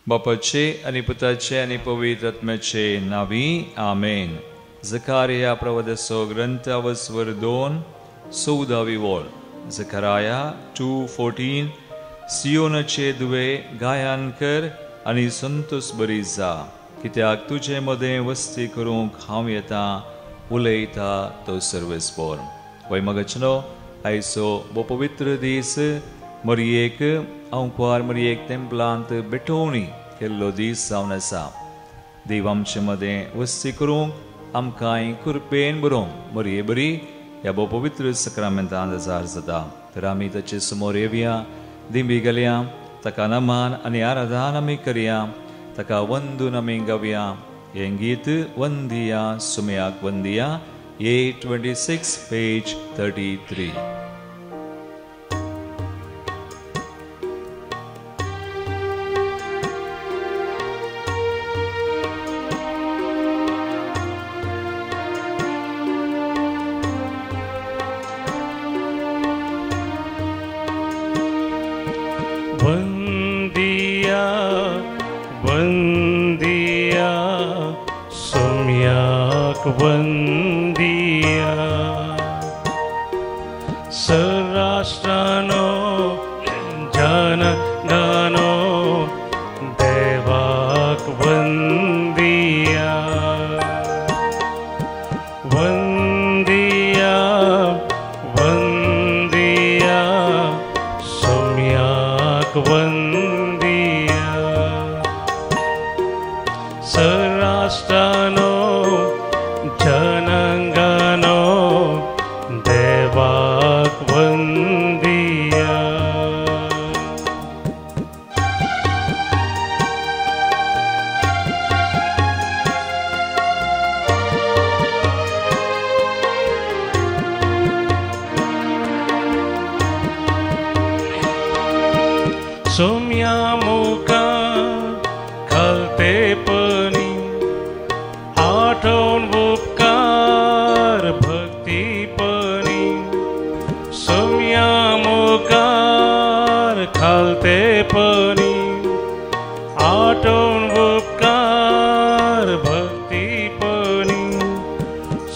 बापाचे आणि पुताचे आणि पवित्र आत्म्याचे नावी आमेन. झकारिया प्रवदसो ग्रंथ अवस्वर 2 14वी ओळ. झकाराया 2:14 सियोनाचे दुवे गायन कर आनी संतोष बरी जा, कित्याक तुजे मदें वस्ती करूंक हांव येता, उलयता तो सर्वेस्पोर. वैमगचनो आयचो बो पवित्र दीस मरयेक अंकवार मरयेक तेंपलांत बेटोवणी केल्लो दीस जावन आसा. देव आमचे मदें वस्ती करूंक आमकांय कृपेन बरोवंक मरये बरी ह्या बो पवित्र सक्रामेंतांत हजार जाता. तर आमी ताचे समोर येवया, दिंबी घालया, ताका नमान आनी आराधन आमी करया, ताका वंदून आमी गावया. हें गीत वंदिया सुमयाक वंदिया, A26 पेज 33. वंदिया वंदिया सुमयाक वंदिया, सर्राष्ट्रानो जनगणो देवाक वंदिया. वंदिया वंदिया सुमयाक वंदिया, सर्राष्ट्रानो जनगणो देवाक वंदिया. सोम्या मुका खालतेपणी आठवण उपकार भक्तीपणी, सोम्या मुखार खालतेपणी आठवण उपकार भक्तीपणी,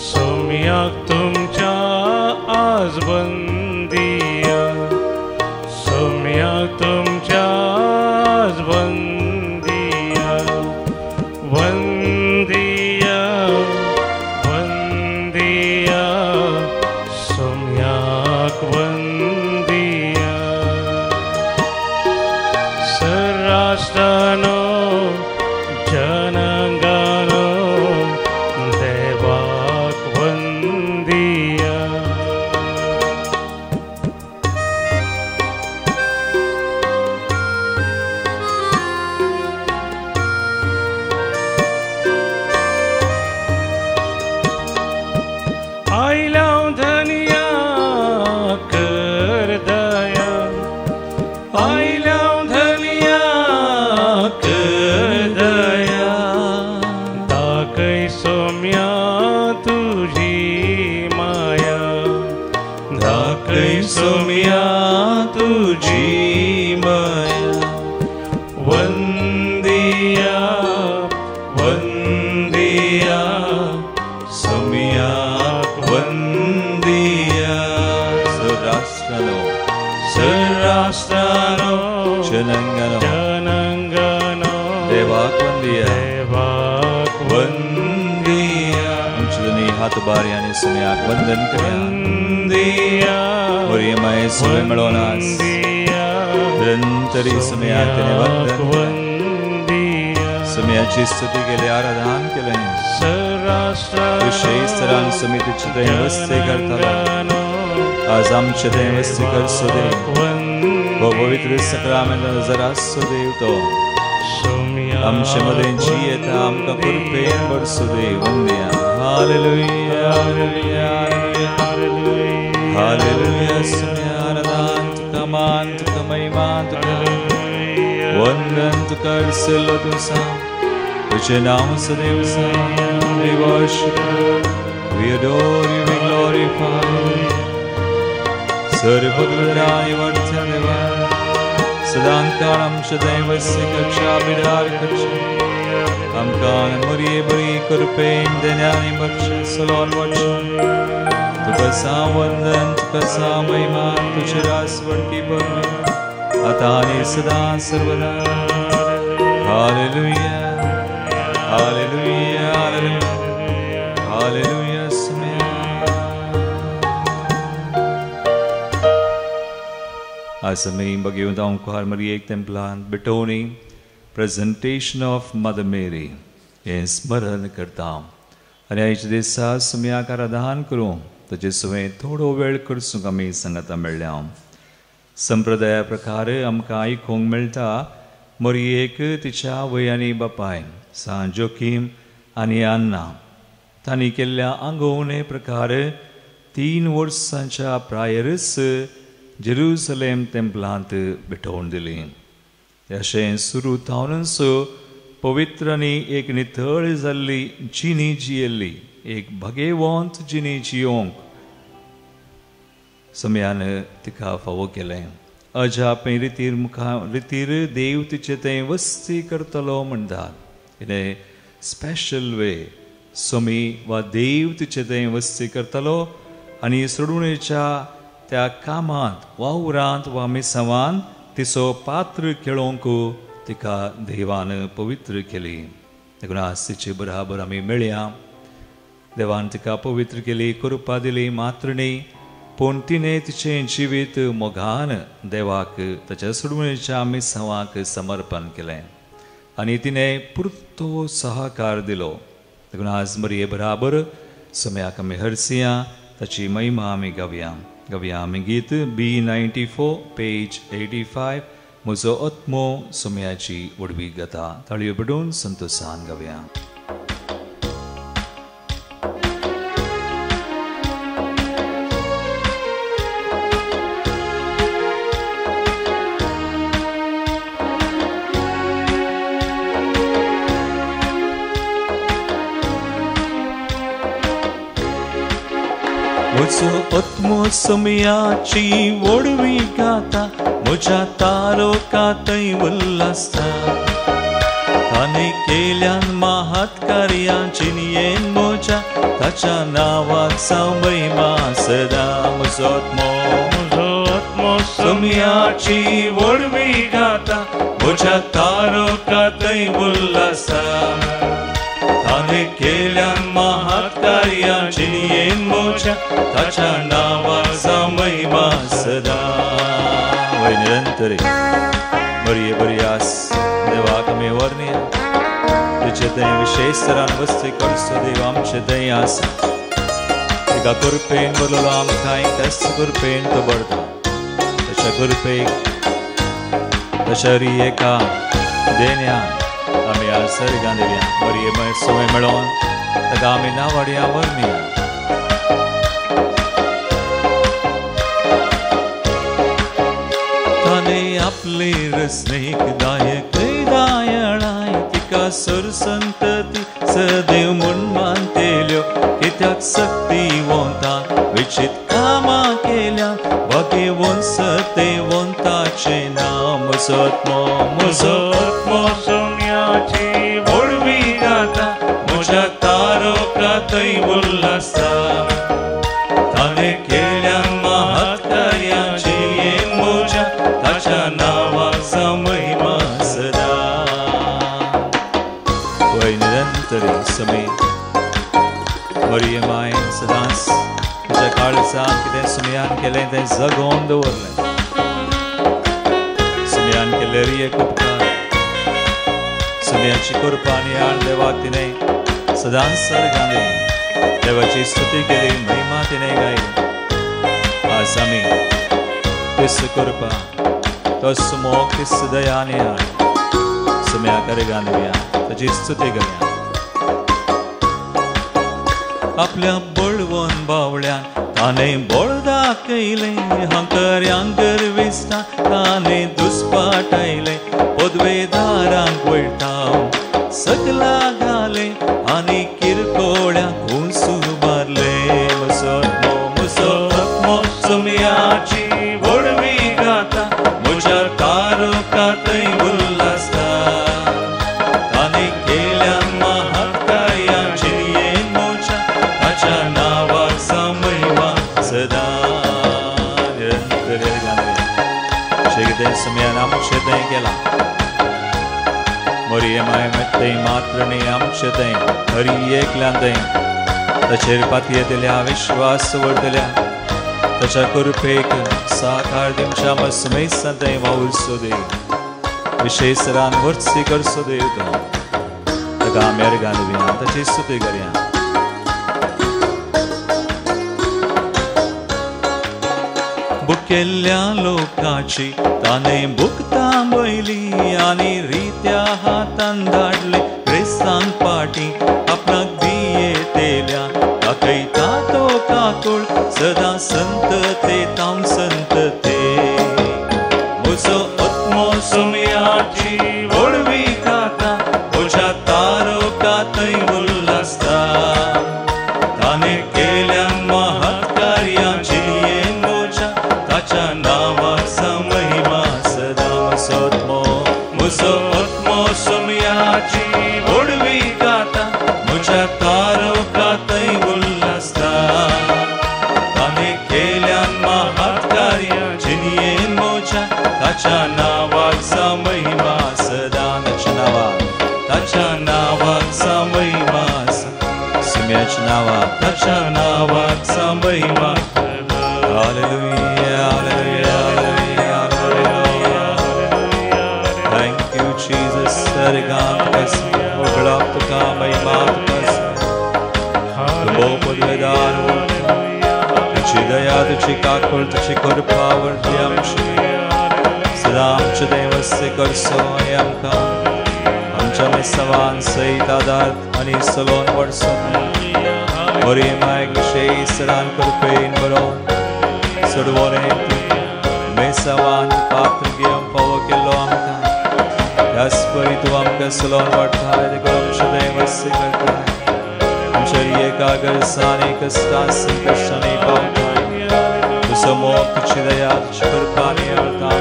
सोम्याक तुमच्या आज वंदिया, सोम्याक तुमच्या आज वंदिया. वंदिया वंदिया सोम्याक वंदिया, सर्राष्ट्रानो जनगणो देवाक वंदिया. आयल्या धनिया कर दया, आयल्या धनिया कर दया, दाखय सोम्या तुझी माया, दाखय सोम्या तुझी माया. वंदिया वंदिया सोम्याक वंदिया, सर्राष्ट्रानो सर्राष्ट्रानो जनगणो जनगणो देवाक वंदिया. देवाक वंदिया. आमचे दोन्ही हात बारी आणि सुमयाक वंदन करया. वंदिया मरियमाय सुमे मेळोन आज वंदिया निरंतरी सुमयाक तिने वंदन वंदिया. सुमयाची स्तुती केली, आराधन केले. सर्राष्ट्रानो विशेषतरान समितीचे दैवस्ते करताला आज आमचे दैवस्ते करसो दे. वो पवित्र सक्रामेंत जरा असो देव तो आमचे मदें जी येता आमकां कृपेन बरसू दे. वंदिया हालेलुया हालेलुया हालेलुया. सुमया आराधन तुका मान तुका महिमा तुका वंदन तुका विसरलो तुसा, तुझे नाम सदैव सा. We worship you, we adore you, we glorify you. सर्वभद्राय वर्त्य देवा सदांकाणं सदैवस्य कक्षा विदारकच्छ Amkan Marie Bari Kurpain Denyani Baksha Salon Vaksha Tukasa Vandan Tukasa Maiman Tuchiras Varki Parme Atani Sada Sarvada Hallelujah Hallelujah Hallelujah Hallelujah Samaya Asamay Bhagavataam Kuhar Marie Ek Templan Betoni Presentation of Mother Mary हे स्मरण करता आणि आयच्या दिसा सुमयाक आराधन करूं ताचे सुवें थोडो वेळ करसूंक आमी संगता मेळ्ळ्या संप्रदाया प्रकार आमकां आयकूंक मेळटा मरियेक तिच्या आवय आनी बापाय सान जोखीम आनी अन्ना तांणी केल्ल्या आंगवणे प्रकार 3 वर्सांच्या प्रायरच जेरुसलेम टेंपलांत भेटोवन दिली अशें सुरू जावनच पवित्र आनी एक नितळ जाल्ली जिणी जियेल्ली एक भगेवंत जिणी जियोंक समयान तिका फावो केलें अजापे रितीर देव तिचे तें वस्ती करतलो म्हणटात इन ए स्पेशल वे समी वा देव तिचे तें वस्ती करतलो आनी सोडुणेच्या त्या कामांत वावरांत वा मिसावांत तिचो पात्र खेळोंक तिका देवान पवित्र केली देखून आज तिचे बराबर आमी मेळया देवान तिका पवित्र केली कृपा दिली मात्र न्ही पूण तिणें तिचें जिवीत मोगान देवाक ताच्या सोडवणेच्या मिसावांक समर्पण केलें आनी तिणें पुरतो सहकार दिलो देखून आज मरिये बराबर समयाक आमी हरसिया ताची महिमा आमी गावया आमी गीत B94 पेज 85 म्हजो आत्मो सुमयाची वडवी गता ताळयो बडोवन संतोषान गावया म्हजो आत्मो सुमयाची वडवी गाता म्हज्या तारोकांतय उल्हासता ताणें केल्यान महात्कार्यां जिणयेन म्हज्या ताच्या नांवाक जावं महिमा सदा म्हजो आत्मो सुमयाची वडवी गाता म्हज्या तारोकांतय उल्हासता ताणें केल्यान महात्कार्यां जिणयेन म्हज्या ताच्या नांवाक जावं महिमा सदा वय निरंतरी बरी बरी आस देवाक आमी वर्णया तुजे थंय विशेष तरान वस्ती करचो देव आमचे थंय आसा तिका कृपेन बरलो आमकां त्याच कृपेन तो बरता ताच्या कृपेक ताच्या रियेका देण्यान आमी आज सर्गां दिल्या बरी सवय मेळोवन ताका आमी नावाड्या वर्णया ताणें आपले रसणेक दायक दायणाय तिका सरसंतती सदैव म्हूण मानतेल्यो कित्याक सक्तिवंतान विचित कामां केल्या भगेवंत सत्यवंताचें नांव म्हजो आत्मो सुमयाची वडवी गाता म्हज्या तारोकांतय उल्हासता ताणें केल्यान महात्कार्यां जिणयेन म्हज्या ताच्या नांवाक जावं महिमा सदा वय निरंतरी समी मरिये मायन सदांच तुज्या काळजांत कितें सुमयान केलें तें जगोवन दवरलें सुमयान केल्ले रियेक उपकार सुमयाची कृपा आनी आण देवाक तिणें सदांच सर्गां दिली देवाची स्तुती केली महिमा तिणें गायली आज आमी तिस कृपा तोच मोग तिस दया आनी आण सुमयाक अर्गां दिवया ताची स्तुती करया आपल्या बळवंत बावळ्यान ताणें बळ दाखयलें हंकऱ्यांक गर्विस्ता ताणें दुस्पाटायलें पदवेदारांक वळटाव सकला घालें आनी किरकोळ्यांक हुंसू मारलें म्हजो आत्मो सुमयाची वडवी गाता म्हज्या तारोकांतय सुम्यान आमचे दय केला मोरयेमाय मेत्तय मात्र न्ही आमचे दय हरी एकल्या दय ताचेर पातयेतल्या विश्वास वर्तल्या ताच्या कृपेक साकार दिमच्या मसमेसा दय वावुरसो दे विशेष रान वर्सी करसो दे तो ताका आम्यार घालुया ताची स्तुती करया बुकेल्ल्या लोकाची ताणें बुकतां बयली आनी रित्या हातान धाडले क्रिस्तांक पाटी आपणाक दियेतेल्या दाखयता तो काकूळ सदां संतते तांव संतते म्हजो आत्मो सुमयाची वळवी खाता म्हज्या तारकांतय उल्हासता ताणें केल्या महत् कार्याची ताच्या नावाक महिमा सदा म्हजो आत्मो सुमयाची वळवी गाता म्हज्या तारकांतय उल्हासता ताणें केल्या महत् कार्यां जिणेन म्हज्या ताच्या नावाक महिमा सदा ताच्या नावाक महिमा सुम्याच्या नावाक ताच्या नावाक महिमा Hallelujah, hallelujah, hallelujah. Thank you, Jesus. Sarigam-kas, uglap tuka महिमा-kas. तुमो पदवेदार हो. तुझी दया, तुझी काकूळ, तुझी कृपा वर्ती आमची. सदा आमच्या देवाचे करसो आणि आमकां आमच्या मेसावान सैत आदार आणि सलोन वडसो. बरी मायक शेसरान कृपेन बरोवन सडवोने मेसावान पात्र घेवन फावो केल्लो आमकां ह्याच परी तूं आमकां सलोन वाडटाय देखून आमचे देवाचे करताय आमच्या एकाग्रसांनी कश्टां संकश्टांनी पावताय तुजो मोग तुजी दया तुजी कृपा आनी अवतार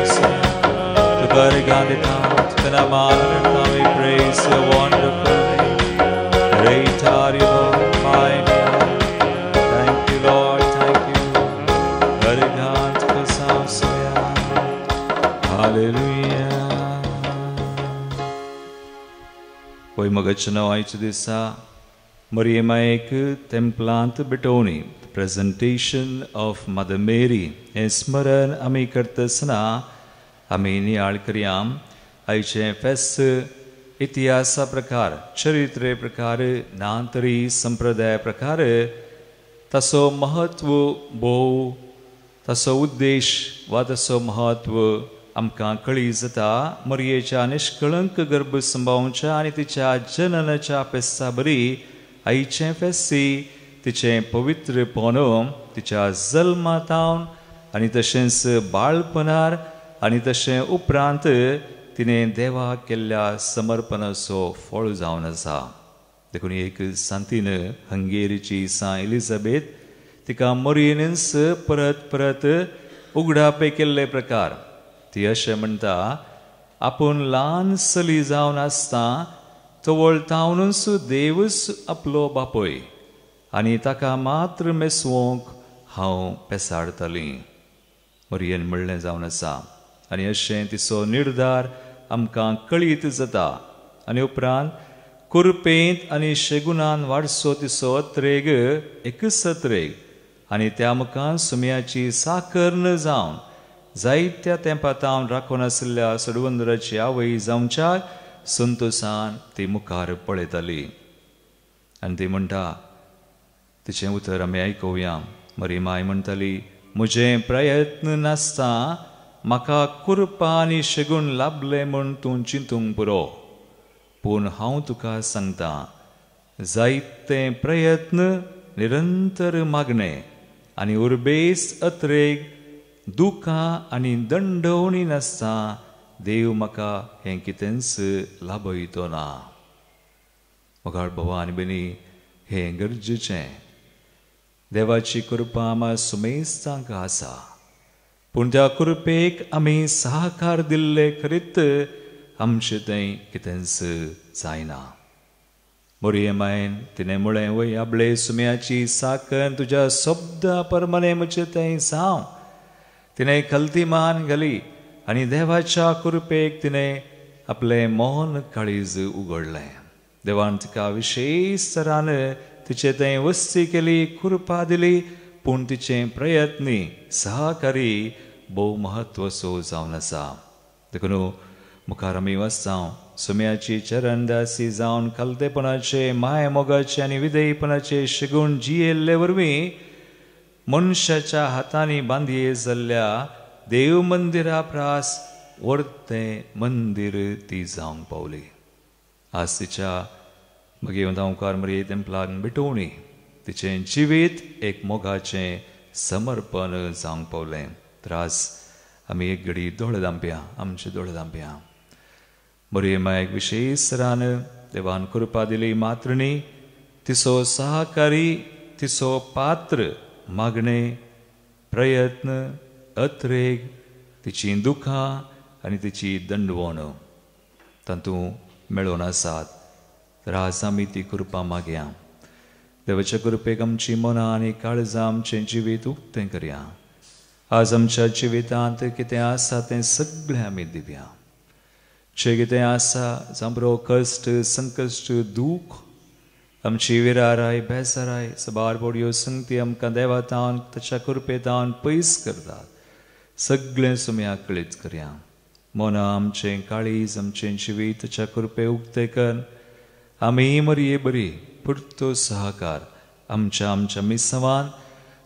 तुका रिगां दिता तुका नामान करता we praise your wonderful name great are you Lord mighty thank you Lord thank you Hallelujah. Poi magachanao ayच्या दिसा मरियमायेक तेंपलांत बिटोवणी presentation of Mother Mary हे स्मरण आमी करतना आमी नियाळ करया आयचे फेस्त इतिहासा प्रकार चरित्रे प्रकार ना तरी संप्रदाय प्रकार तसो महत्व भोव तसो उद्देश वा तसो महत्व आमकां कळी जाता मरियेच्या निष्कळंक गर्भ संभावच्या आनी तिच्या जननाच्या फेस्ता बरी आयचे फेस्ती तिचे पवित्रपण तिच्या जल्मातावन आनी तशेंच बाळपणार आनी तशें उपरांत तिणें देवाक केल्ल्या समर्पणाचो फळ जावन आसा देखून एक सांतीन हंगेरीची सा एलिझाबेथ तिका मरियेनच परत परत उगडापे केल्ले प्रकार ती अशें म्हणटा आपूण ल्हान चली जावन आसता तवळतावनूच देवच आपलो बापय आनी ताका मात्र मेसवंक हांव पेसाडटली मरियेन म्हणलें जावन आसा आनी अशें तिचो निर्धार आमकां कळीत जाता आनी उपरांत कुरपेंत आनी शेगुणान वाडसो तिचो अत्रेग एकच अत्रेग आनी त्या मुखार सुमयाची साकर न जावन जायत्या तेंपातावन राखून आशिल्ल्या सडवंदराची आवय जावच्या संतोशान ती मुखार पळयताली आनी ती म्हणटा तिचें उतर आमी आयकुया मरियमाय म्हणटाली म्हजे प्रयत्न नासता म्हाका कुरपा आनी शेगूण लाभले म्हूण तूं चिंतूंक पुरो पूण हांव तुका सांगता जायते प्रयत्न निरंतर मागणे आनी उर्बेस अत्रेक दुखां आनी दंडवणी नासता देव म्हाका हें कितेंच लाभयतो ना मोगाळ भावा आनी भयणी हें गरजेचें देवाची कृपा आम्हा सुमेस्तांक आसा पूण त्या कृपेक आमी सहकार दिल्ले खरीत आमचें तें कितेंच जायना मरियमायन तिणें म्हळें वय आपले सुमयाची साकर तुज्या शब्दा प्रमाणे म्हजें तें जावं तिणें खलती मान घाली आणि देवाच्या कृपेक तिने आपले मौन काळीज उघडले. देवान तिका विशेष तरान तिचे थंय वस्ती केली, कृपा दिली, पूण तिचे प्रयत्नी सहकारी भोव म्हत्वसो जावन आसा. देखून मुखार आमी वचतां सुम्याची चरणदासी जावन खलतेपणाचे, माय मोगाचे आनी विधेयपणाचे शिगूण जियेल्ले वरवीं मनशाच्या हातांनी बांदये जाल्ल्या देव मंदिरा प्रास व्हडतें मंदिर ती जावंक पावली. आज तिच्या भगवंतांकार मरिये तेंपलाक भेटोवणी तिचें जिवीत एक मोगाचें समर्पण जावंक पावलें. तर आज आमी एक घडी दोळे धांपया, आमचे दोळे धांपया. मरिये मायेक विशेष तरान देवान कृपा दिली. मात्रणी तिचो सहकारी, तिचो पात्र मागणे, प्रयत्न, अत्रेग, तिची दुखां आनी तिची दंडवण तातूंत मेळून आसात. तर आज आमी ती कृपा मागया. देवाच्या कृपेक आमची मनां आनी काळजां आमचें जिवीत उक्तें करया. आज आमच्या जिवितांत कितें आसा तें सगळें आमी दिवया. जे कितें आसा जांबरो कश्ट, संकश्ट, दूख, आमची विराराय, बेजाराय, सबारबोड्यो संगती आमकां देवातान ताच्या कृपेतान पयस करतात. सगळें सुम्याक कळीत करया. मनां आमचें काळीज, आमचें जिवीत ताच्या कृपे उक्तें कर. आमी मरिये बरी पुरतो सहकार आमच्या मिसवान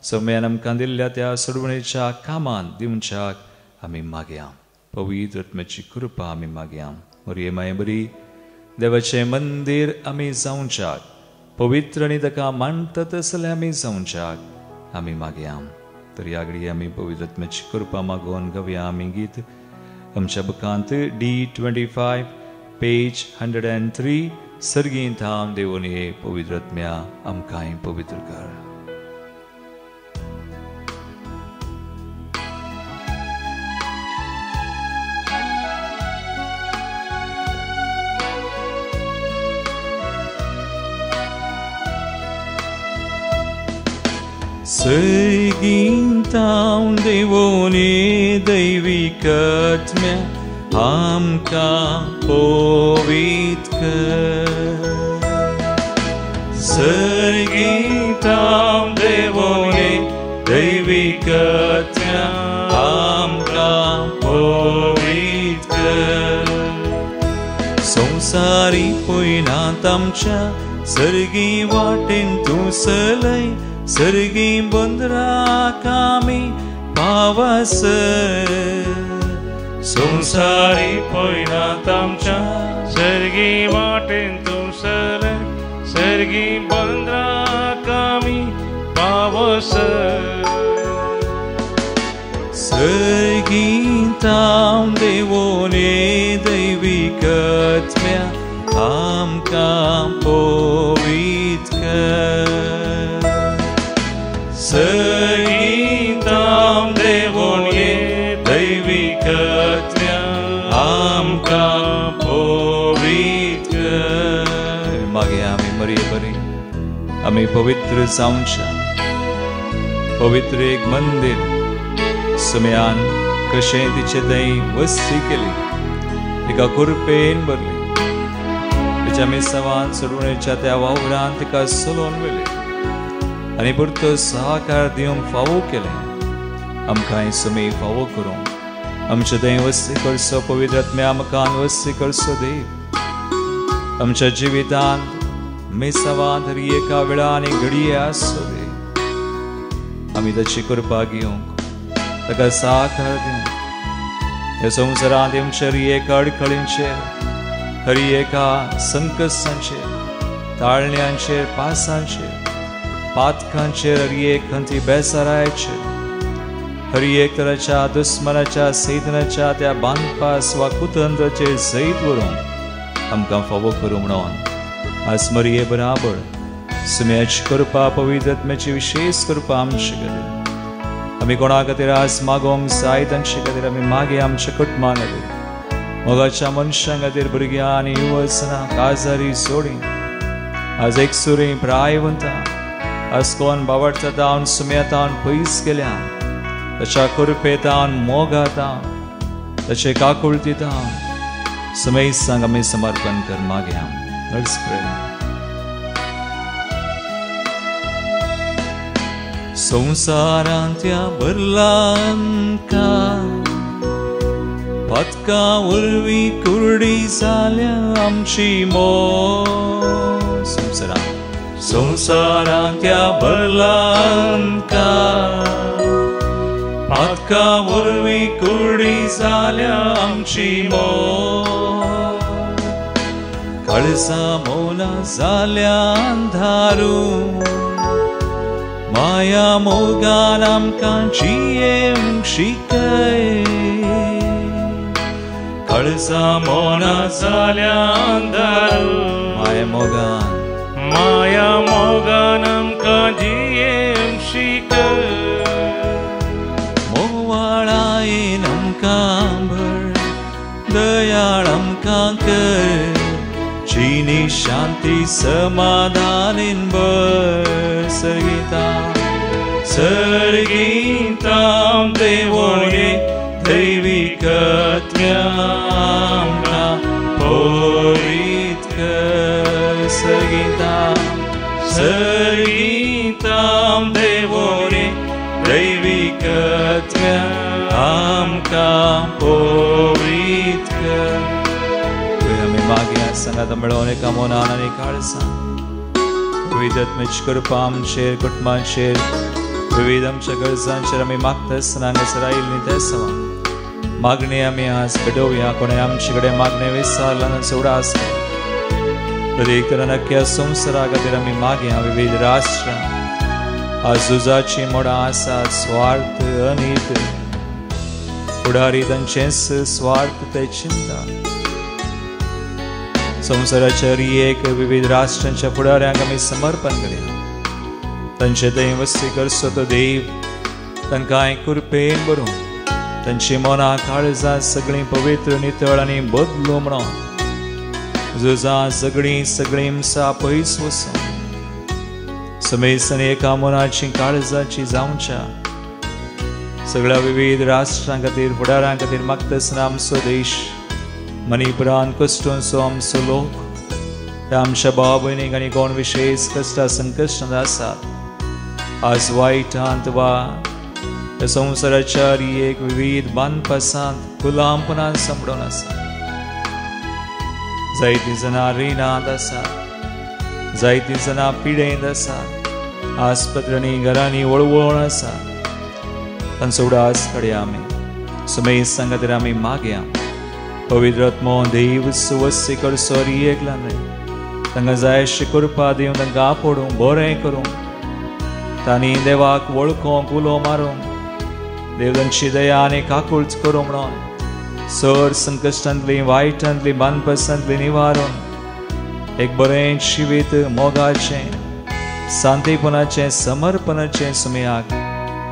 सोम्यान आमकां दिल्ल्या त्या सोडवणेच्या कामान दिवच्याक आमी मागया. पवित्र आत्म्याची कृपा आमी मागया. मरिये माये बरी देवाचें मंदिर आमी जावच्याक, पवित्र आनी ताका मानता तसलें आमी जावच्याक आमी मागया. तर ह्या घडये आमी पवित्र आत्म्याची कृपा मागोवन गावया आमी गीत आमच्या बुकांत D25 पेज 103. सर्गीं थांब देवोनिये पवित्र आत्म्या आमकांय पवित्र कर. सर्गीं थांब देवोनिये दैवीक आत्म्या आमकां पवित्र कर. सर्गीं थांब देवोनिये दैवीक आत्म्या आमकां पवित्र कर. संवसारी पयनांत आमच्या सर्गी वाटेन तूं चलय. सर्गी बंदराक आमी पावसर. संसारी पयनांत आमच्या सर्गी वाटेन तूं चलय. सर्गी बंदराक आमी पावसर. सर्गी थांब देवोनिये दैवीक आत्म्या आमकां पवित्र कर. सर्गी थांब देवोनिये दैवीक आत्म्या आमकां पवित्र कर. मागया आमी मरिये बरी आमी पवित्र जावच्या. पवित्र एक मंदिर सुम्यान कशें तिचे थंय वस्ती केली, तिका कृपेन भरली. तिच्या मिसवान सोडवणेच्या त्या वावरांत तिका चलोवन व्हेली आनी पुरतो सहकार दिवंक फावो केलें. आमकांय सुमी फावो करूं आमचे थंय वस्ती करचो. पवित्र आत्म्या आमकां वस्ती करचो देव. आमच्या जिवितांत मिसवान तरी एका वेळा आनी घडये आसचो देव. आमी ताची कृपा घेवंक, ताका सहकार दिवंक ह्या संवसारांत आमच्या हर एका अडखळींचेर, हर एका संकश्टांचेर, ताळण्यांचेर, पासांचेर, पातकांचेर, हर एक खंती बेसारायचेर, हर एक तराच्या दुस्मनाच्या सैतानाच्या त्या बांदपास वा कुतंत्राचेर जैत व्हरून आमकां फावो करूं म्हणून आज मरिये बराबर सुम्याची कृपा, पवित्र आत्म्याची विशेष कृपा आमचे खातीर आमी कोणा खातीर आज मागोवंक जाय तांचे खातीर आमी मागे. आमच्या कुटुंबां खातीर, मोगाच्या मनशां खातीर, भुरग्यां आनी युवसनां, काजारी जोडी, आज एक सुरी प्रायवंतां, आज कोण बावडतान सुम्यातान पयस गेल्या ताच्या कृपेतान मोगातान त्याचे काकुळतीत समय सांग आम्ही समर्पण कर मागे Let's pray. संसारांत्या भरलांका पत्का उर्वी कुरडी झाल्या आमची संसारांत्या भरलांका पत्का उर्वी कुरडी झाल्या आमची कळसा मोला झाल्या अंधारू माया मोगान आमकां जियेवंक शिकय कळसा मोला झाल्या अंधारू माया मोगान आमकां जियेवंक शिकय मोवाळायेन आमकां भर दयाळ आमकां कर जीनी शांती समाधानीन बर सर्गीतां देवोने दैविकत्म्यामना पोरीत कर सर्गीतां देवोने दैविकत्म्यामना पोरीत कर मागे संगात मिळवणे कामोना आणि काळसा विविध आत्मेच कृपांचेर कुटुंबांचेर विविध आमच्या गरजांचेर आमी मागता आसतना हांगासर आयिल्लीं ते सवा मागणी आमी आज घडोवया कोणें आमचे कडेन मागणें विचारला ना उडास प्रत्येक तरान अख्ख्या संवसारा खातीर आमी मागया विविध राष्ट्रां आज झुजाची मोडां आसात स्वार्थ अनीत फुडारी तांचेंच स्वार्थ ते चिंता संसाराच्या एक विविध राष्ट्रांच्या फुडाऱ्यांक आमी समर्पण करया तांचे थंय वस्ती करचो तो देव तांकां कृपेन भरून तांची मनां काळजां सगळीं पवित्र नितळ आनी बदलू म्हणून झुजां सगळीं हिंसा पयस वचून समेसन एका मनाची काळजाची जावच्या सगळ्या विविध राष्ट्रां खातीर फुडाऱ्यां खातीर मागता आसतना आमचो देश मणिपुरान कश्टांचो आमचो लोक त्या आमच्या भाव भयणीक आनी कोण विशेष कश्टां संकश्टांत आसात आज वायटांत वा त्या संवसाराच्या एक विविध बांदपासांत गुलामपणान सांपडून आसात जायतीं जाणां रिणांत आसात जायतीं जाणां पिडेंत आसात आस्पत्रांनी घरांनी वळवळ आसा तांचो उडास काडया आमी समेसां खातीर आमी मागया पवित्र आत्मो देव सुवस्सी करचो एकला न्हय तांकां जाय अशी कृपा दिवन तांकां आपडूंक बरें करूंक तांणी देवाक वळखूंक उलो मारूंक देव तांची दया आनी काकूळच करूंक म्हणून सर संकश्टांतली वायटांतली बांदपासांतली निवारून एक बरें जिवीत मोगाचें शांतीपणाचें समर्पणाचें सुमयाक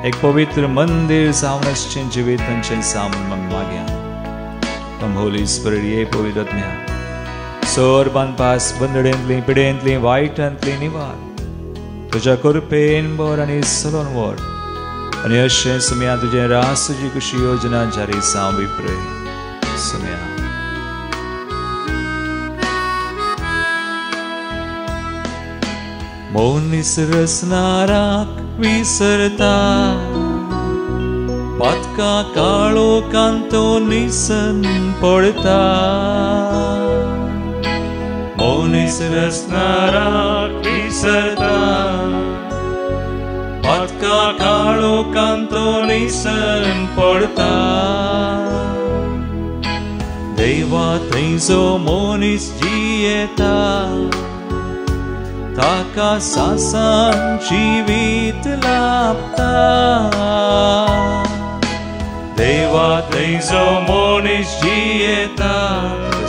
एक पवित्र मंदिर जावन आसचें जिवीत तांचें सामून मागया Come Holy Spirit, ye पवित्र आत्म्या सर बांदपास बंदडेंतली पिडेंतली वायटांतली निवार तुज्या कृपेन बर आनी सलोन व्हर आनी अशें सुमया तुजें रासुजी कशी योजना जारी जावं वी प्रे सुमया मौनीस रसनाराक विसरता पातका काळो कांतो निसन पडता मौनीस रसनाराक विसरता पातका काळो कांतो निसन पडता देवा थंयचो मौनीस जियेता ताका सासान जिवीत लाभता देवा थंयचो मनीस जियेता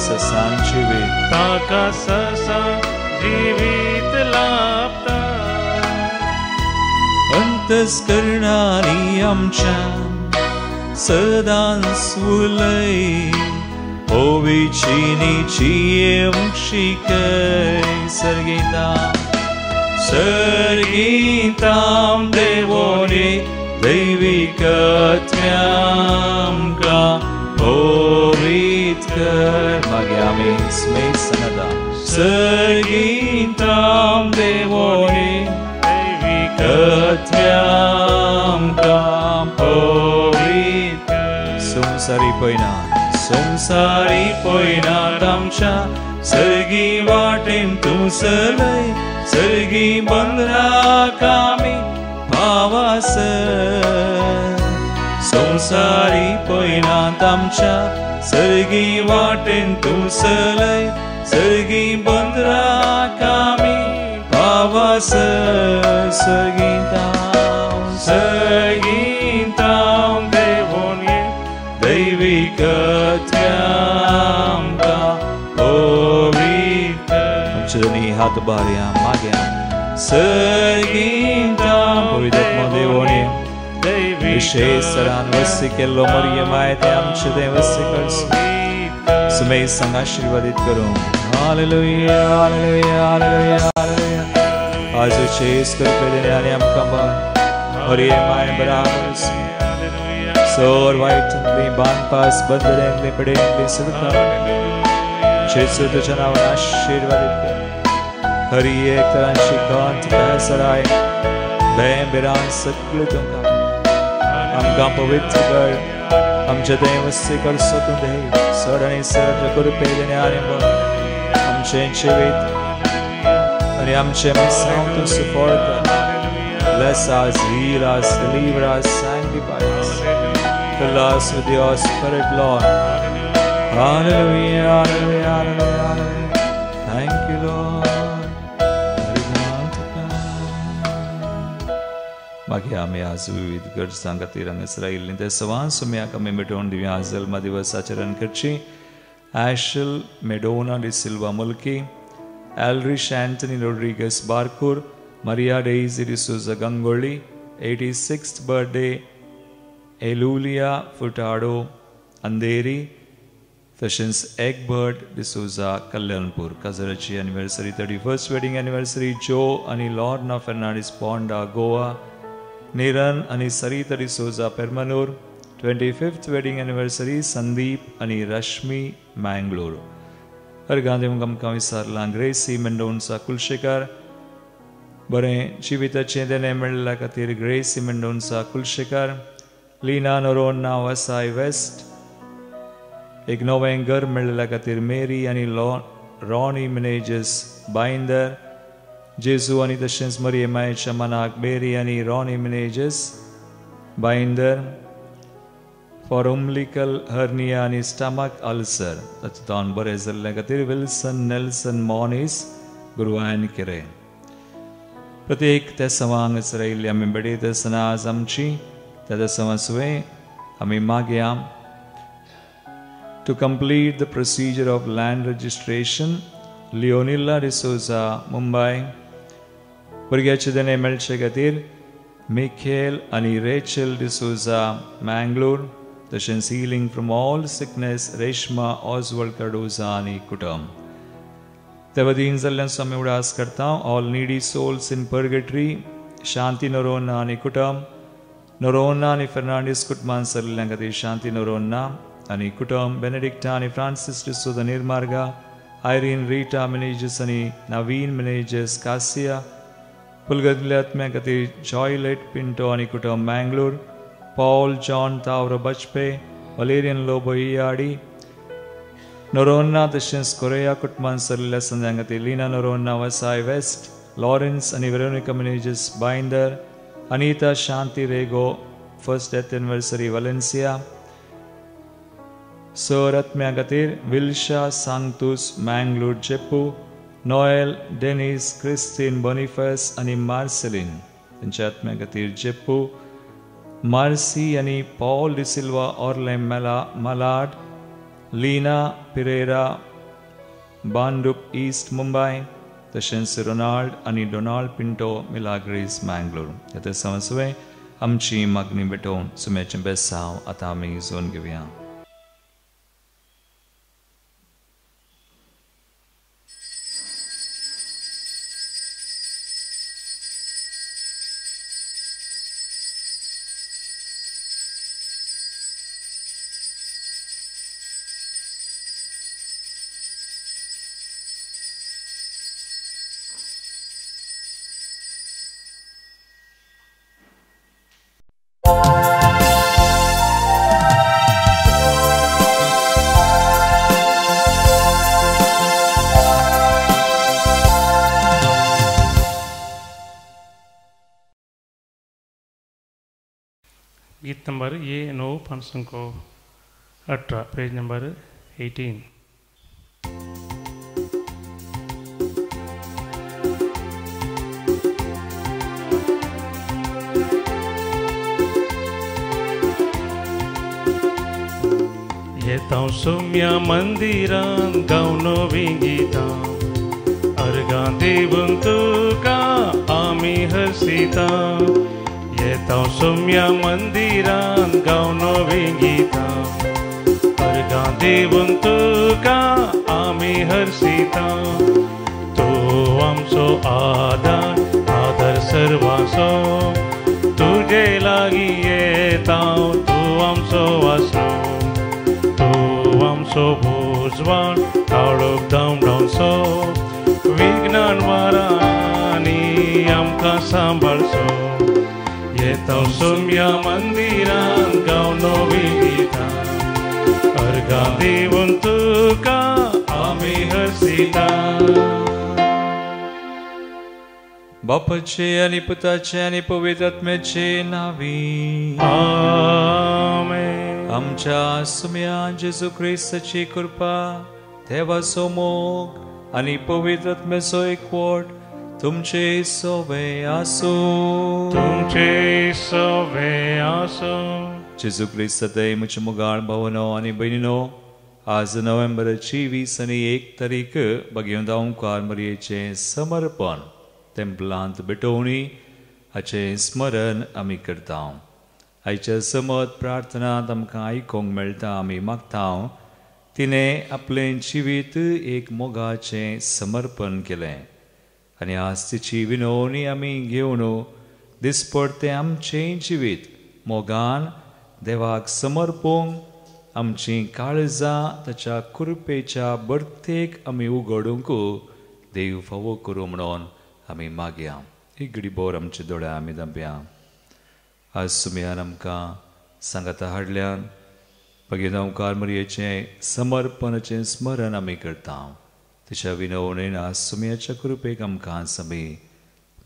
सासान जिवीत ताका सासान जिवीत लाभता अंतस्करणांनी आमच्या सदां सुलय ओविचीनी जियेवंक शिकय सर्गीतां देवोने दैविकत्म्यामकां Ovitkar Magyami Sme Sanada Sergintam Devoni Katyam Kam Ovitkar Sumsari Poina Tamsha Sergi Vatim Tumsalai Sergi Bandra Kami Pavasar Sumsari Poina Tamsha Sergi Vatim Tumsalai Sergi Bandra Kami Pavasar Sergintam Devonye Devi Katyam Ka Ovitkar Chudani Hath Bharyam Magyam Sergintam Povidatma Devonye Vishesaran Vasikello Maryamayatyam Chudem Vasikarsu Sumay Sang Ashirvadit Karo Hallelujah, Hallelujah, Hallelujah, Hallelujah आज chess कर पेदने आने हम कंबा और ये माय बराबर सोर white में बान pass बंदरे में पड़े में सुरता चेस तो चना वना आशीर्वादित कर हरि एक तरह शिकांत पैसराय बैम बिरान सकल तुमका हम का पवित्र कर हम जदे वस्से कर सतुं दे सरणे सर कर पेदने आने हम चेंचेवित and Yamche Misam to support us. Bless us, heal us, deliver us, sanctify us. Fill us with your Spirit, Lord. Hallelujah, hallelujah, hallelujah, hallelujah. Thank you, Lord. Magyame azu vidgar sangati rang Israel ninte savan sumya kame medon divyazal madivas acharan karchi. Ashel Medona de Silva Mulki. Alrich Anthony Rodriguez Barkur, Maria Daisy de Souza Gangoli, 86th birthday, Elulia Furtado Anderi, Fashions Egbert de Souza Kalyanpur, Kazarachi anniversary, 31st wedding anniversary, Joe Ani Lorna Fernandez Ponda, Goa, Niran Ani Sarita de Souza Permanur, 25th wedding anniversary, Sandeep Ani Rashmi Mangalore. हर गांधी मुगम कविसार लांग्रेसी मेंडोन्सा कुलशेखर बरे जीवित चेंदने मिळला खातीर grasserie Mendonsa Kulasekhara Leena Noronha वसाई waste एक नवें घर मिळला खातीर मेरी आनी रॉनी मेनेजेस बाइंदर जेजू आनी तशेंच मरियमायेच्या मनाक मेरी आनी रॉनी मेनेजेस बाइंदर for umbilical hernia and stomach ulcer. That's done by Wilson Nelson Moniz Guruan Kire. Pratik Tesavang Israel Yamimbedi Tesana Zamchi, Tedasamaswe, Amimagiam. To complete the procedure of land registration, Leonilla de Souza, Mumbai, Burgachidane Melchegatir, Mikhail and Rachel de Souza, Mangalore. Tashens healing from all sickness, Reshma Oswald Kardozani Kutam. Tevadin Zalyan Sameudas Kartam, all needy souls in purgatory, Shanti Norona Ani Kutam, Norona Ani Fernandez Kutman Sarlangati Shanti Norona Ani Kutam, Benedictani Francis de Souza Nirmarga, Irene Rita Meneges Ani Naveen Meneges Cassia, Pulgadlat Megati Joylet Pinto Ani Kutam Mangalore, Paul John Taura Bachpe, Valerian Lobo Iadi, Norona Tashins Korea Kutman Sarila Sandangati, Lina Norona Vasai West, Lawrence and Veronica Meneges Binder, Anita Shanti Rego, first death anniversary Valencia, Surat Meagatir, Vilsha Sanctus Mangalore Jeppu, Noel, Dennis, Christine Boniface, and Marceline, Inchat Meagatir Jeppu, Marcy and Paul de Silva Orlem Malad, Lina Pereira, Bandup East Mumbai, Tashens Ronald and Donald Pinto Milagres Mangalore. Yate Samaswe, Amchi Magni Beton, Sumechim Besau, Atami Zon Givia. गीत number ये 9518 page number 18. येतां सोम्या मंदिरान गावनोवी गितां अर्गां दिवंक तुका आमी हसितां. येतां सोम्या मंदिरान गावनोवी गितां अर्गां दिवंक तुका आमी हसितां. तूं आमचो आदार सर्वांचो तुजे लागीं येतां. तूं आमचो आसरो आमचो भुजवाण काळोख धांवडावचो विघ्नान वारांनी आमकां सांबाळचो. येतां सोम्या मंदिरान गावनोवी गितां अर्गां दिवंक तुका आमी हसितां. बापाचे आनी पुताचे आनी पवित्र आत्म्याचे नावी आमेन. आमच्या सुम्या जेजू क्रिस्ताची कृपा देवाचो मोग आनी पवित्र आत्म्याचो एकवट तुमचे सोबे आसूं. तुमचे सोबे आसूं. जेजू क्रिस्ताचे म्हजे मोगाळ भावनो आनी भयणीनो, आज नोव्हेंबर 24 आनी 1 तारीख भगवंत ओंकार मरयेचे समर्पण तेंपलांत भेटोवणी हाचे स्मरण आमी करता. आयच्या समत प्रार्थनांत आमकां आयकोंक मेळटा. आमी मागता तिणें आपलें जिवीत एक मोगाचें समर्पण केलें आनी आज तिची विनवणी आमी घेवन दिसपडतें आमचें जिवीत मोगान देवाक समर्पूंक आमचीं काळजां ताच्या कृपेच्या बर्तेक आमी उगडूंक देव फावो करूं म्हणून आमी मागया. एक घडीभर आमच्या दोळ्या आमी धांपया. आज सुमयान आमकां सांगाता हाडल्यान भगवंत ओंकार मरयेचें समर्पणाचें स्मरण आमी करता. तिच्या विनवणेन आज सुमयाच्या कृपेक आमकां आमी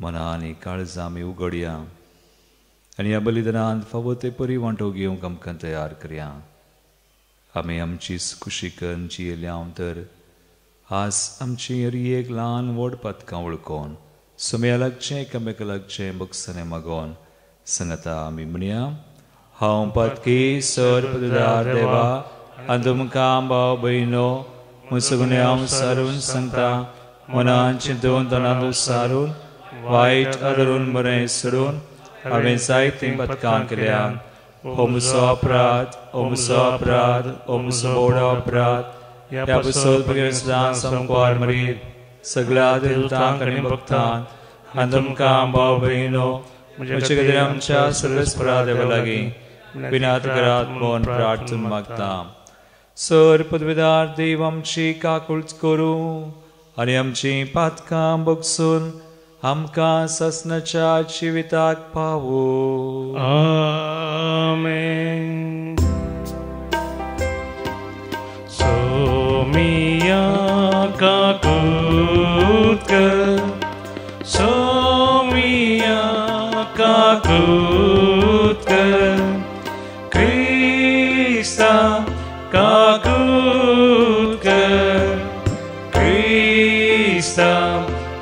मनां आनी काळजां आमी उगडया आनी ह्या बलिदानांत फावो ते परी वांटो घेवंक आमकां तयार करया. आमी आमची कुशीकन जियेल्या तर आज आमची हरी एक ल्हान व्हड पातकां वळखोन सुमया लागचें एकामेका लागचें बगसणें मागोन सांगता आमी म्हणया. हांव पातकी सर्पदार देवा आनी तुमकां भाव भयणो म्हजो गुन्यांव हांव सारून सांगता. मनान चिंतून तोंडांत सारून वायट आदरून बरें सोडून हांवें जायतीं पातकां केल्यात. हो म्हजो अपराध, हो म्हजो अपराध, हो म्हजो व्हड अपराध. ह्या बसत भगवंतान संपार मरीत सगळ्या देवतांक आनी भक्तांक आनी तुमकां भाव भयणो म्हजे खातीर आमच्या सर्वस्परा देवा लागीं विनात करात म्हूण प्रार्थना मागता. सर पदवीदार देव आमची काकूळच करूं आनी आमची पातकां बगसून आमकां ससनाच्या जिविताक पावो. आमेन. सोमिया काकूत कर, सोमिया काकूत कर, क्रिस्ता काकूत कर, क्रिस्ता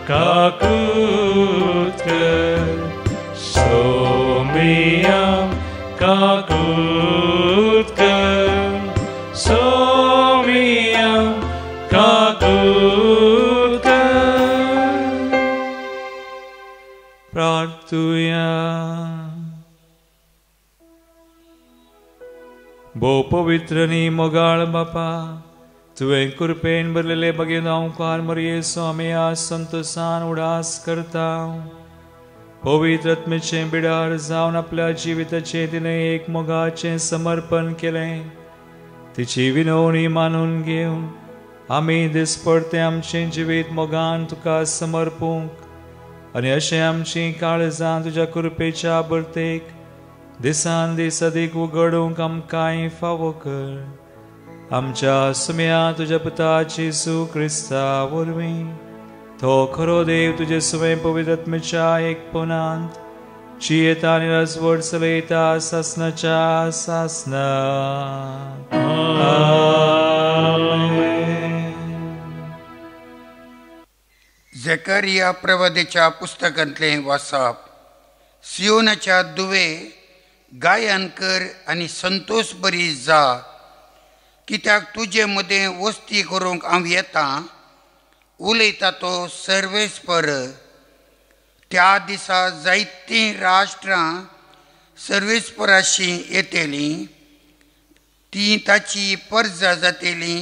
काकूत कर. सोमिया काकूत कर, सोमिया काकूत कर. प्रार्थुया. भोव पवित्र नी मोगाळ बापा, तुवें कृपेन भरलेले भगवंत ओंकार मरयेचो आमी आज संतोषान उडास करता. पवित्र आत्मेचें बिडार जावन आपल्या जिविताचें तिणें एक मोगाचें समर्पण केलें. तिची विनवणी मानून घेवन आमी दिसपडतें आमचें जिवीत मोगान तुका समर्पूंक आनी अशें आमचीं काळजां तुज्या कृपेच्या बर्तेक दिसान दीस अदीक उगडूंक आमकांय फावो कर. आमच्या सुम्या तुज्या पुता जेजू क्रिस्ता वरवीं तो खरो देव तुजे सुमे पवित्र आत्मेच्या एकपणांत Cieta nilas vorseleta sasnacha sasna. Amen. Zakaria प्रवादीच्या पुस्तकांतले वाचप. सियोनाच्या दुवे गायन कर आनी संतोष बरी जा, कित्याक तुजे मदें वस्ती करूंक हांव येता, उलयता तो सर्वेस्पर. त्या दिसा जायतीं राष्ट्रां सर्वेस्पराशी येतलीं, तीं ताची परजा जातलीं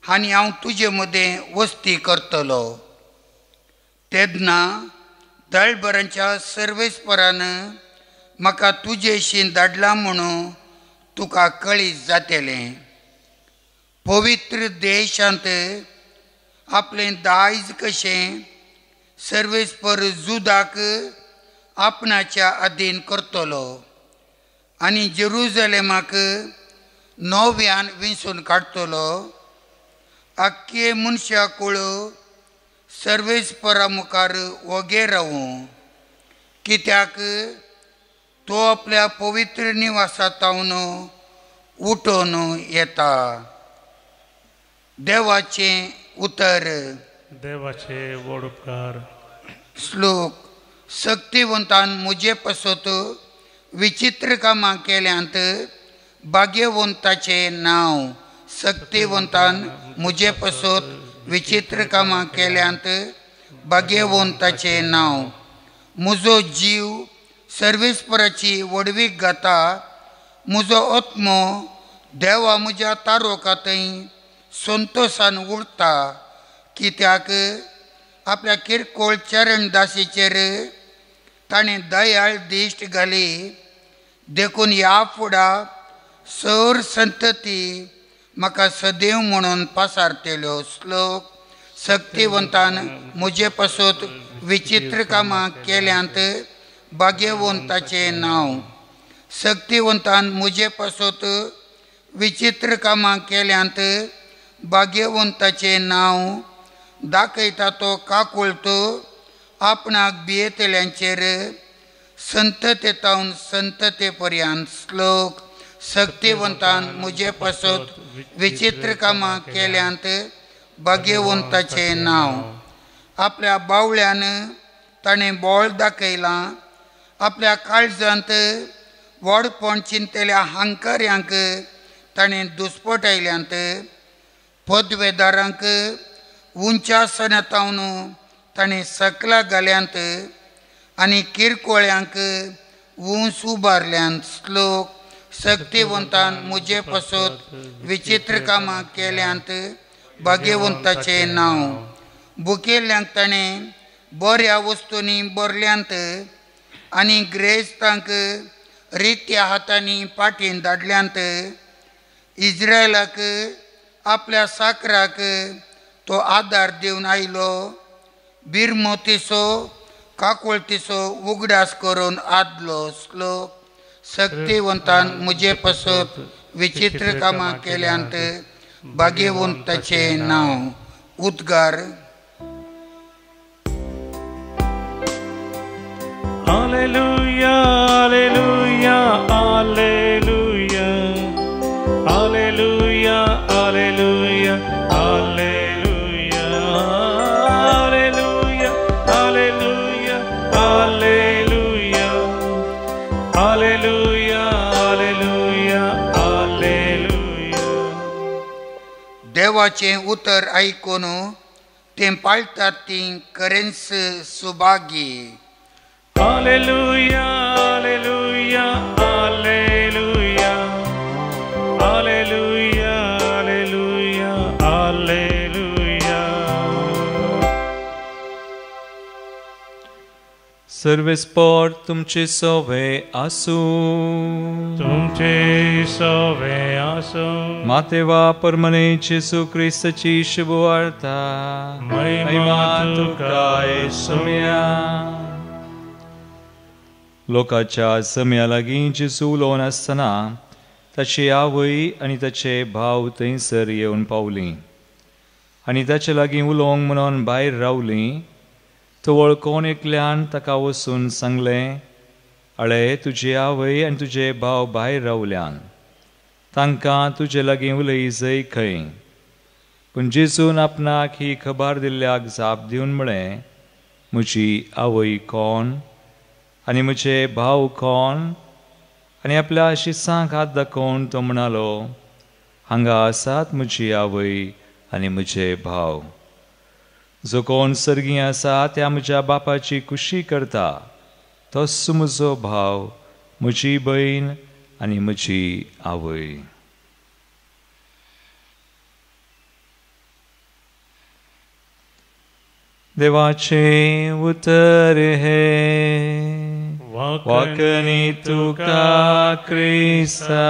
आनी हांव तुजे मदें वस्ती करतलो. तेन्ना दळभरांच्या सर्वेस्परान म्हाका तुजेशी धाडलां म्हणून तुका कळीत जातलें. पवित्र देशांत आपलें दायज कशें सर्वेस्पर जुदाक आपणाच्या अधीन करतलो आनी जेरुजलेमाक नव्यान विंचून काडटलो. आख्खे मनशा कुळ सर्वेस्परा मुखार वगे रावूं, कित्याक तो आपल्या पवित्र निवासांतावन उठोवन येता. देवाचें उतर. देवाचे वडोपकार. श्लोक. शक्तिवंतान मुजे पसत विचित्र कामां केल्यांत भाग्यवंताचे नांव. शक्तिवंतान मुजे पसत विचित्र कामां केल्यांत भाग्यवंताचे नांव. म्हजो जीव सर्वेस्पराची वडवीक घाता. म्हजो आत्मो देवा म्हज्या तारोकांतय संतोशान उरता, कित्याक आपल्या किरकोळ चरणदासीचेर ताणें दयाळ दिश्ट घाली. देखून ह्या फुडां सर संतती म्हाका सदैव म्हणून पासारतल्यो. श्लोक. शक्तिवंतान म्हजे पसत विचित्र कामां केल्यांत भाग्यवंताचें नांव. शक्तिवंतान म्हजे पसत विचित्र कामां केल्यांत भाग्यवंताचें नांव. दाखयता तो काकुळत आपणाक भियेतल्यांचेर संततेतावन संतते पर्यंत. श्लोक. शक्तिवंतान म्हजे पसत विचित्र कामां केल्यांत भाग्यवंताचें नांव. आपल्या बावळ्यान ताणें बोळ दाखयलां. आपल्या काळजांत व्हडपण चिंतलेल्या हांकार्यांक ताणें दुस्पटायल्यांत. पदवेदारांक उंचासनांतावन ताणें सकला घाल्यांत आनी किरकोळ्यांक उंच उबारल्यांत. श्लोक. शक्तिवंतान म्हजे पसत विचित्र कामां केल्यांत भाग्यवंताचें नांव. भुकेल्ल्यांक ताणें बऱ्या वस्तूंनी भरल्यांत आनी ग्रेस्तांक रित्या हातांनी पाठीन धाडल्यांत. इस्रायलाक आपल्या साकराक तो आदार दिवन आयलो. बिरमोतीचो काकुळतीचो उगडास करून आदलो. श्लोक. शक्तिवंतान म्हजे पसत विचित्र कामां केल्यांत भाग्यवंताचें नांव. उद्गार. Alleluia, alleluia, alleluia. Alleluia, alleluia, alleluia. Alleluia, alleluia, alleluia. Alleluia, alleluia, alleluia. देवाचें उतर आयकून तें पाळटात तीं खरेंच Subhagi. Alleluia, alleluia, alleluia. Alleluia, alleluia, alleluia. सर्वेस्पर तुमचे सवे आसूं. तुमचे सवे आसूं. मातेवा परमने जेसू ख्रिस्ताची शुभवार्ता. महिमा तुका येसुया. लोकाच्या सम्या लागीं जेसू उलोवन आसतना ताची आवय आनी ताचे भाव थंयसर येवन पावलीं आनी ताचे लागीं उलोवंक म्हणून भायर रावलीं. तो वळखून एकल्यान ताका वचून सांगलें, अळे तुजे आवय आनी तुजे भाव भायर रावल्यान तांकां तुजे लागीं उलय जय खंय. पूण जेजून आपणाक ही खबर दिल्ल्याक जाप दिवन म्हळें, म्हजी आवय कोण आनी म्हजे भाव कोण? आनी आपल्या शिसांक हात दाखोवन तो म्हणालो, हांगा आसात म्हजी आवय आनी म्हजे भाव. जो कोण सर्गी आसा त्या म्हज्या बापाची कुशी करता, तोच म्हजो भाव, म्हजी भयण आनी म्हजी आवय. देवाचे उतर हे वाकनी तुका क्रिस्ता.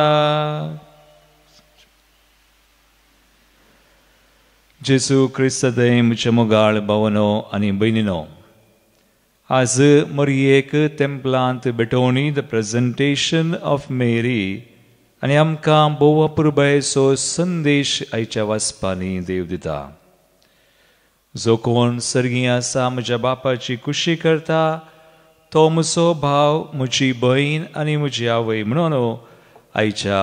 जेजू क्रिस्तदय म्हजे मोगाळ भावनो आनी भयणीनो, आज मरयेक तेंपलांत भेटोवणी द प्रेझेंटेशन ऑफ मेरी आनी आमकां भोव अपुर्बायेचो संदेश आयच्या वाचपांनी देव दिता. जो कोण सर्गी आसा म्हज्या बापाची कुशी करता, तो म्हजो भाव, म्हजी भयण आनी म्हजी आवय म्हणून आयच्या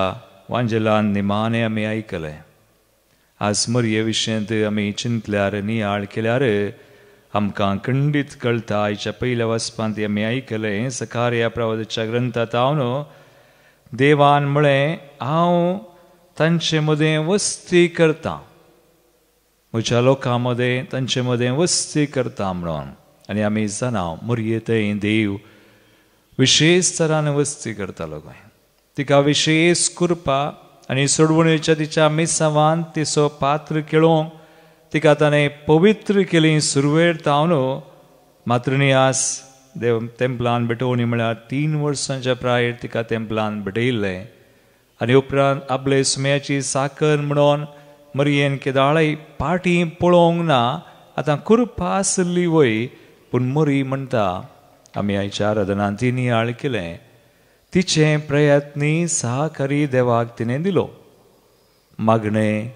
वांजेलान निमाणें आमी आयकलें. आज मरये विशयांत आमी चिंतल्यार नियाळ केल्यार आमकां खंडीत कळटा. आयच्या पयल्या वचपांत आमी आयकलें जकार्या प्रवादीच्या ग्रंथांत हांव देवान म्हळें, हांव तांचे मदें वस्ती करतां, म्हज्या लोकां मदें तांचे मदें वस्ती करता म्हणून. आनी आमी जाणा मरये थंय देव विशेश तरान वस्ती करतालो गोंय. तिका विशेश कृपा आनी सोडवणेच्या तिच्या मेसावान तिचो पात्र केळोवंक तिका ताणें पवित्र केली. सुरवेर तावन मात्र नियास देव तेंपलान भेटोवणी म्हळ्यार 3 वर्सांच्या प्रायर तिका तेंपलान भेटयल्लें. आनी उपरांत आपले सुम्याची साकर म्हणून मरयेन केदाळय पाटी पळोवंक ना. आतां कृपा आसली वय, पूण मरी म्हणटा आमी आयच्या आराधनांत ती नियाळ केलें, तिचे प्रयत्नी सहकारी देवाक तिणें दिलो. मागणें,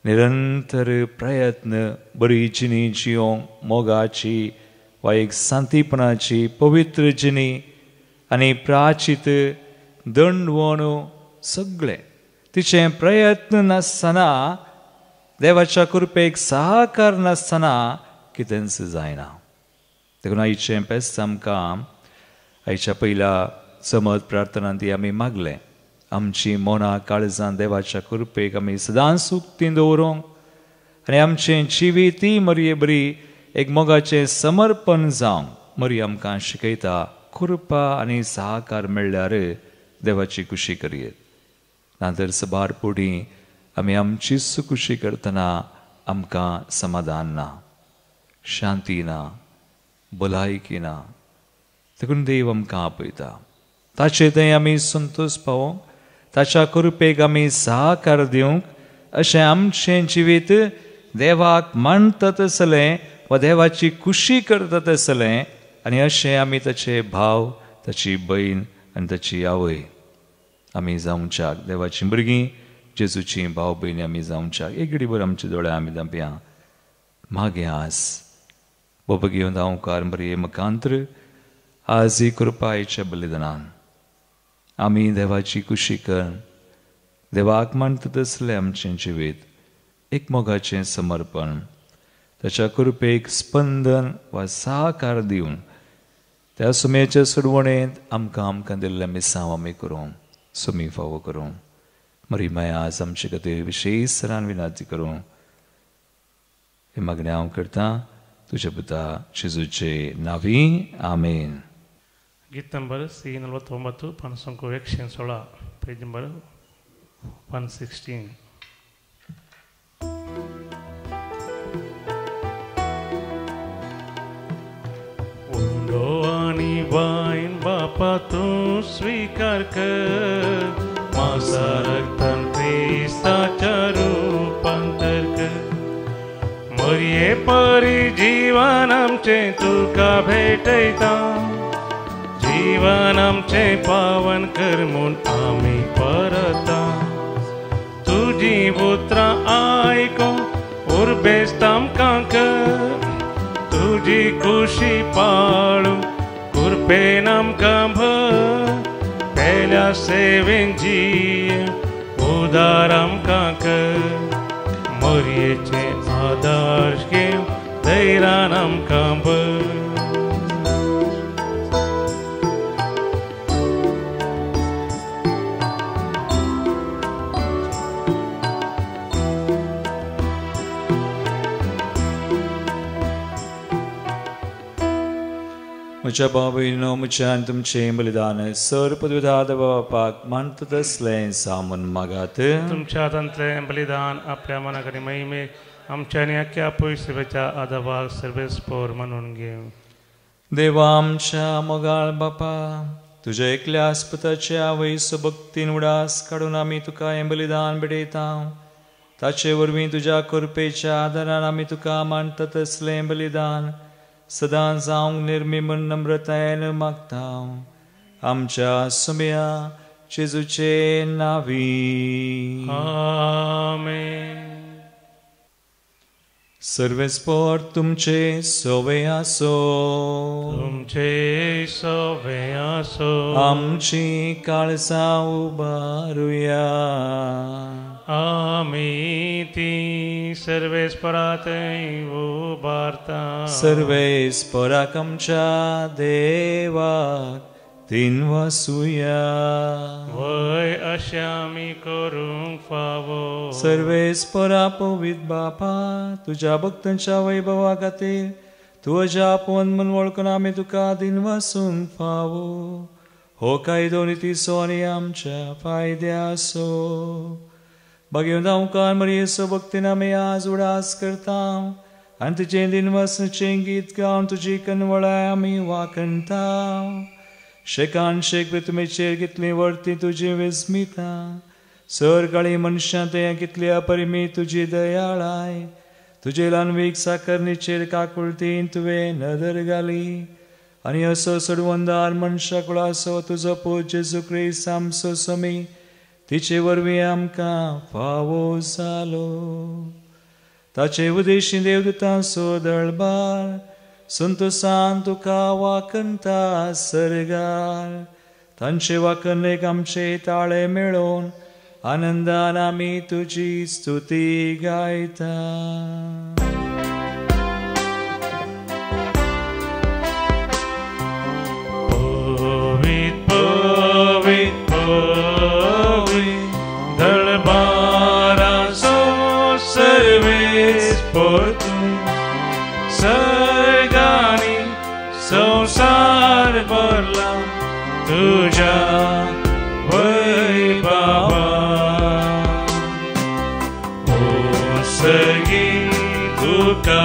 निरंतर प्रयत्न, बरी जिणी जियोंक, मोगाची वा एक सांतीपणाची पवित्र जिणी आनी प्राचीत दंडवण सगळें तिचे प्रयत्न नासतना, देवाच्या कृपेक सहकार नासतना कितेंच जायना. देखून आयचें बेस्ट आमकां आयच्या पयल्या समत प्रार्थनांत आमी मागलें, आमची मोना काळजां देवाच्या कृपेक आमी सदांच उक्तीं दवरूंक आनी आमचें जिवीती मरये बरी एक मोगाचें समर्पण जावंक. मरी आमकां शिकयता, कृपा आनी सहकार मेळ्ळ्यार देवाची कुशी करयेत. नातर सबार फुडीं आमी आमचीच कुशी करतना आमकां समाधान ना, शांती ना, भलायकी ना. देखून देव आमकां आपयता, ताचे थंय आमी संतोश पावोवंक, ताच्या कृपेक आमी सहकार दिवंक, अशें आमचें जिवीत देवाक मानता तसलें वा देवाची कुशी करता तसलें. आनी अशें आमी ताचे भाव, ताची भयण आनी ताची आवय आमी जावच्याक, देवाची भुरगीं, जेजूची भाव भयणी आमी जावच्याक. एक घडीभर आमच्या दोळ्या आमी धांपया, मागे आस बोब घेवन धांवकार मरये मकांत्र. आज ही कृपा आयच्या बलिदानान आमी देवाची कुशी कर, देवाक मानता तसलें आमचें जिवीत एक मोगाचें समर्पण, ताच्या कृपेक स्पंदन वा सहकार दिवन त्या सुमेच्या सोडवणेंत आमकां दिल्ल्या मिसांव आमी करूं, सुमी फावो करूं. मरी माया आज आमचे खातीर विशेश तरान विनंती करूं. हे मागणें हांव करतां तुज्या पुता जेजूचे नांवी. आमेन. गीत नंबर C49 पान संख्या 116 पेज नंबर 116. उंडो आणि बाईन बापा तू स्वीकार कर, माझा रक्तन ख्रिस्ताच्या रूपांतर कर. मरिये परी जीवन आमचे तुका भेटयता, जीवन आमचे पावन कर म्हूण आमी परता. तुजी उतरां आयकून उर्बेस्त आमकां कर, तुजी खुशी पाळूंक कृपेन आमकां भर. सेवेंची उदार आमकां कर मोरयेचे आदर्श घेव धैर्यान आमकां भर म्हज्या बाबीनो म्हज्यान तुमचें बलिदान सर पदविधाद बापाक मानता तसलें सामून मागात तुमच्या हातांतलें बलिदान आपल्या मनाकडेन महिमेक आमच्यानी अख्ख्या पवित्रतेच्या आदाबाक सर्वेस्पोर म्हणून घेव देवा आमच्या मोगाळ बापा तुज्या एकल्या आस्पताचे आवयसो भक्तीन उडास काडून आमी तुका हें बलिदान भेटयता ताचे वरवीं तुज्या कृपेच्या आदारान आमी तुका मानता तसलें बलिदान सदां जावंक निर्मिमन नम्रतायेन मागता आमच्या सुम्या जेजूचे नांवी आमेन सर्वेस्पोर तुमचे सोवे आसो तुमचे सोवे आसो आमची काळसां उबारुया आमी ती सर्वेस्परात उबारता सर्वेस्पराक आमच्या देवाक तीन वासुया वय अशें आमी करूंक फावो सर्वेस्परा पवित बापा तुज्या भक्तांच्या वैभवा खातीर तूं अजा आपोवन म्हूण वळखून आमी तुका दिन वासूंक फावो हो कायदो नितीसो आनी आमच्या फायद्यासो भगवंत ओंकार मरियेचो भक्तीन आमी आज उडास करता आनी तुजें दिन वासचें गीत गावन तुजी कनवळाय आमी वाकणटा शेकान शेक पृथ्वीचेर कितली वर्ती तुजी विस्मिता सर काळी मनशां ते कितली अपरिमी तुजी दयाळाय तुजे ल्हानवीक साकरणीचेर काकुळतीन तुवें नदर घाली आनी असो सडवंदार मनशा कुळासो तुजो पूत जेजू क्रिस्त आमचो समी तिचे वरवीं आमकां फावो जालो ताचे उदेशी देवदूतां सो दळबार संतोषान तुका वाकणटा सरगार तांचे वाकणेक आमचे ताळे मेळोवन आनंदान आमी तुजी स्तुती गायता सर्गानी संसार भरला तुझ्या वैभवा ओ सर्गी तुका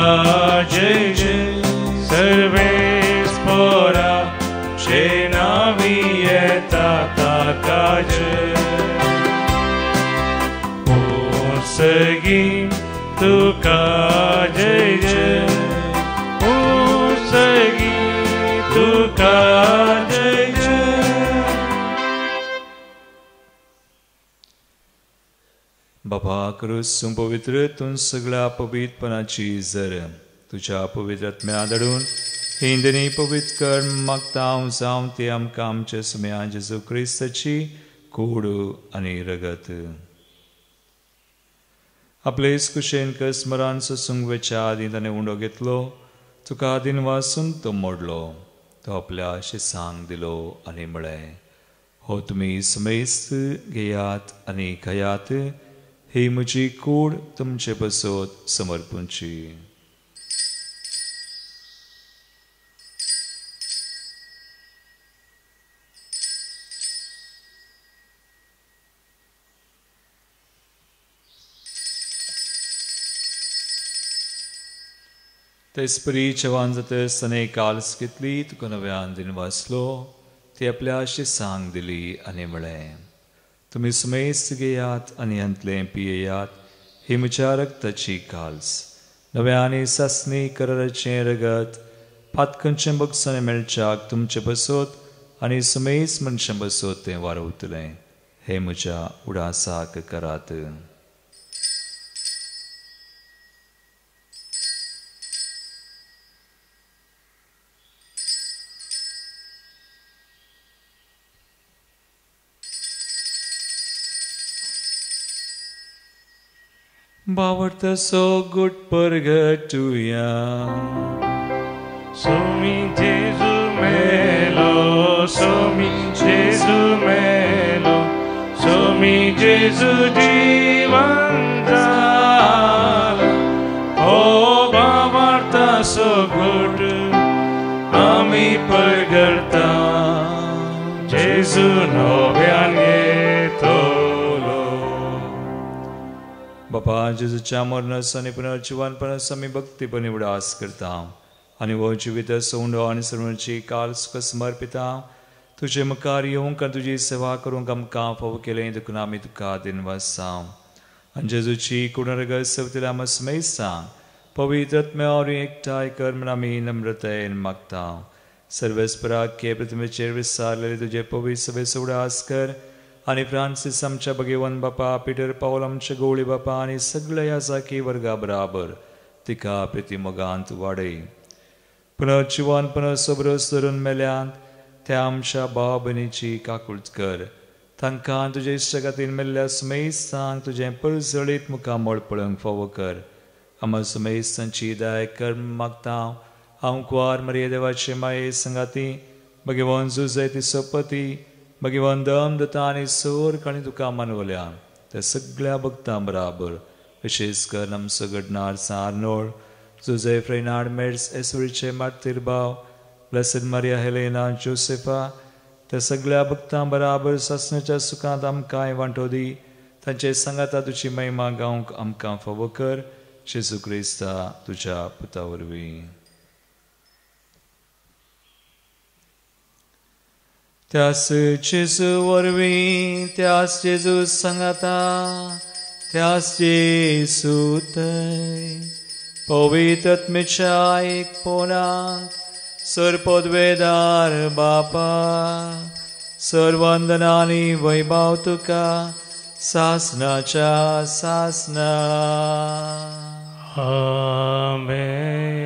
जय जय सर्वेस्परा चे नावी येता ताका जय ओ सर्गी तुका जय जय तुका जय जय बाबा क्रूस पवित्र तूं सगळ्या पवित्रपणाची जर तुझ्या पवित्रात्म्या दडून हिंदनी पवित्र कर मागता हांव जावं ती आमकां आमच्या सुम्या जेजू क्रिस्ताची कूड आनी रगत आपलेच कुशेन स्मरण सुंगवेच्या आदी ताणें उंडो घेतलो तुका आदीन वासून तो मोडलो तो आपल्या शिसांक दिलो आनी म्हळें हो तुमी समेस्त घेयात आनी खयात ही म्हजी कूड तुमचे बसत समर्पूंची तेस्परी चवान जातस ताणें काल्स घेतली तुका नव्यान दिन वाचलो ती आपल्या शिसांक दिली आनी म्हळें तुमी समेस्त घेयात आनी अंतलें पियेयात ही म्हज्या रक्ताची काल्स नव्यानी सासणी कराराचें रगत फातकनचें बगसाणें मेळच्याक तुमचें बसत आनी समेस्त मनशां बसत तें वारवतलें हे म्हज्या उडासाक करात Bavarta so good purgatoria. Somi Jesu melo, somi Jesu melo, somi Jesu divandala. Oh, Bavarta so good, ami pergarta, Jesu no byange tolo. बापा जेजूच्या मरणास आणि पुनर्जीवनपणास आम्ही भक्तीपणे उडास करता आणि व जिवित सोंड आणि सर्वांची काल सुख समर्पिता तुझे मुखार येऊन तुझी सेवा करूंक आमकां फाव केलें देखून आमी तुका दिनवासां आणि जेजूची कुणरग सवतीला मस्मय सांग पवित्र आत्म्यावर एकठांय कर म्हण आमी नम्रतेन मागता सर्वेस्पराख्ये पृथ्वीचेर विस्तारलेले तुझे पवित्र सभेस उडास कर आणि फ्रांसीस आमच्या भगवान बापा पीटर पाऊल आमच्या गवळी बापा आणि सगळ्या याचाकी वर्गा बराबर तिका प्रितीमोगांत वाडय पुनर्जीवन पुनर्सबरस धरून मेल्यांत त्या आमच्या भाव भयणीची काकुळट कर तांकां तुजे इश्टगातीन मेल्ल्या सुमेस सांग तुजें परजळीत मुखामळ पळोवंक फावो कर आमा सुमेस तांची दाय कर मागता हांव कुवार मरिये देवाचे माये संगाती भगवान जुजय ती सपती भगवान दम दत्ता आणि सोर काणी तुका मानवल्या त्या सगळ्या भक्तां बराबर विशेष कर आमचो घडणार सारनोळ जुजय फ्रेनार्ड मेड्स एसवरीचे मार्तीर भाव ब्लेसड मारिया हेलेना जोसेफा त्या सगळ्या भक्तां बराबर सासणेच्या सुखांत आमकांय वांटो दी तांचे सांगाता तुजी महिमा गावंक आमकां फावो कर जेजू क्रिस्ता तुज्या पुता वरवीं त्यास जेजू वरवीं त्यास जेजू सांगाता त्यास जेजू थंय पवित्र आत्मेच्या एक पोनांत सरपदवेदार बापा सर्वंदनानी वैभव तुका सासनाच्या सासना आमेन.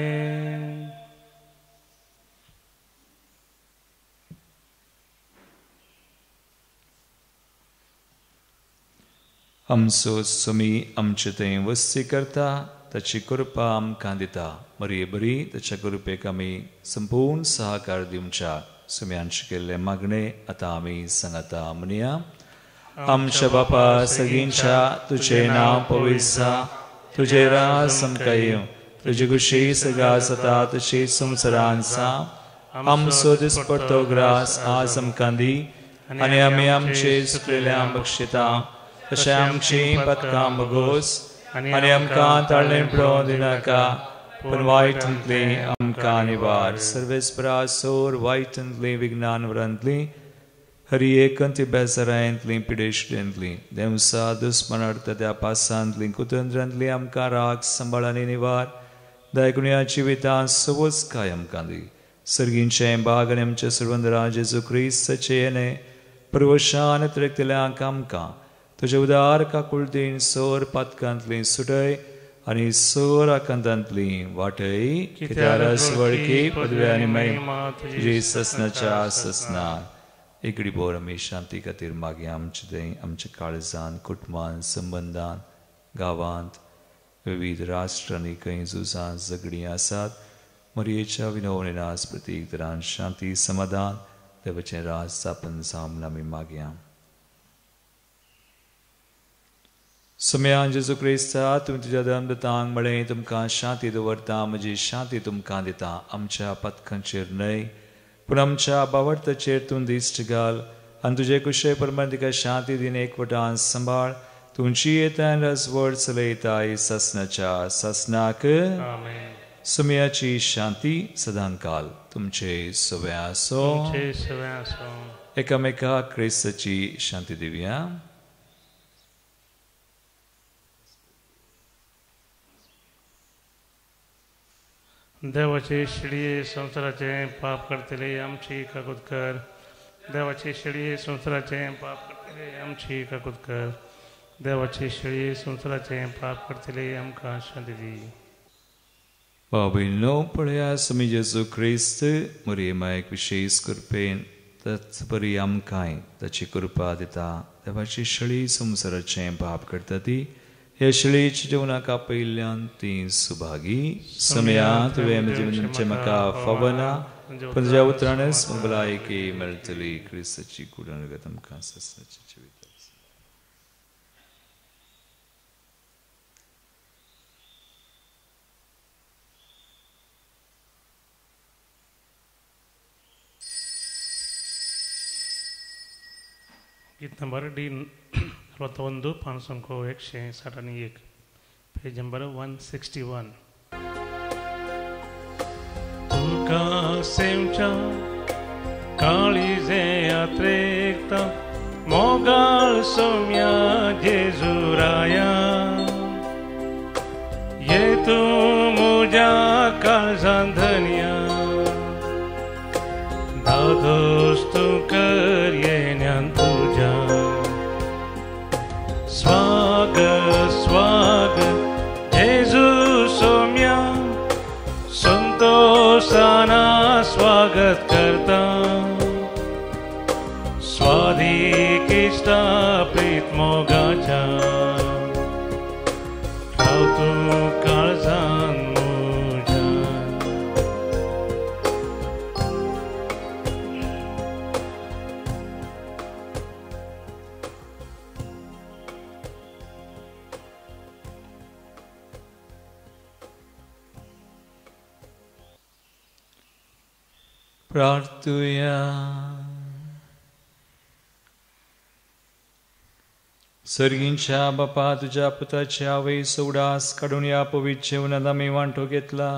आमचो सुमी आमचे थंय वस्ती करता ताची कृपा आमकां दिता मरिये बरी ताच्या कृपेक आमी संपूर्ण सहकार दिवच्या सुम्यांचे केल्ले मागणे आतां आमी सांगता म्हणया आमच्या बापा सगळींच्या तुझे नांव पवित्र तुझे राज आमकां येवं तुजी खुशी सगळा जाता तशी संवसारांत आमचो दिसपडटो ग्रास आज आमकां दी आनी आमी आमचे सुकलेल्यांक बक्षिता तशें आमची पथकां बगोस आनी आमकां ताळणें पडोवंक दिनाका पूण वायटांतली आमकां निवार सर्वेस्परा सोर वायटांतली विघ्नांवरांतली हरी एकंती बेजारांतली पिडेशेंतली देवसा दुस्मनार्थ त्या पासांतली कुतंत्रांतली आमकां राग सांबाळ आनी निवार दायकुण्याची वितां सवच काय आमकां दी सर्गींचे बाग आनी आमचे सर्वंदरा जेजू क्रिस्ताचे येणे प्रवशान तरेकतल्यांक आमकां तुझे उदार काकुळतीन सोर पातकांतली सुटय आनी सोर आकांतांतली वाटय कित्याक रस वळखी पदवी आनी महिमा तुजी ससनाच्या ससनार एकडी बोर आमी शांती खातीर मागया आमचे थंय आमच्या काळजांत कुटुंबांत संबंदांत गांवांत विविध राष्ट्रांनी खंय झुजां झगडीं आसात मरयेच्या विनवणेनास प्रतीक तरान शांती समाधान देवाचें राज स्थापन जावं म्हूण आमी मागया सुम्या जेजू क्रिस्ता तुमी तुज्या धर्मदतांक म्हळें तुमकां शांती दवरता म्हजी शांती तुमकां दिता आमच्या पथकांचेर न्हय पूण आमच्या बावडताचेर तूं दिश्ट घाल आनी तुजे कुशे परमान तिका शांती दिन एकवटान सांबाळ तुमची येतान रसवड चलयताय ससनाच्या ससनाक सुम्याची शांती सदांकाल तुमचे सवे आसो एकामेकाक क्रिस्ताची शांती दिवया देवाचे शिडये संसाराचे पाप करतले आमची काकूत कर देवाचे शिडये संसाराचे पाप करतले आमची काकूत कर देवाचे शिडये संसाराचे पाप करतले आमकां शांती दी बाबीनो पळया समी जेजू क्रिस्त मरिये मायक विशेष कृपेन तच बरी आमकांय ताची कृपा दिता देवाची शिडी संसाराचे पाप करता ती हे श्लीच जेवणाका पयल्यान ती सुभागी समयात वेमचे म्हाका फवना पण ज्या उतराणेस भलायकी मेळटली क्रिस्ताची कुडणगत आमकां ससाची जिवीत गीत नंबर डी 61 पान संख्या 161 पेज नंबर 161 तुका सेमच्या काळीजे यात्रेकता मोगाळ सोम्या जेजुराया ये तू मुझ्या काळजांत धन्या दादोस तू कर येण्यान तुझ्या स्वागत स्वागत जेजू सोम्या संतोषाना स्वागत करता स्वाधिकिष्टा प्रीत मोगाच्या राव तू काळजान मुझ्या प्रार्थुया सर्गींच्या बापा तुझ्या पुताची आवय सौडास काढून या पवित्र जेवणात आम्ही वांटो घेतला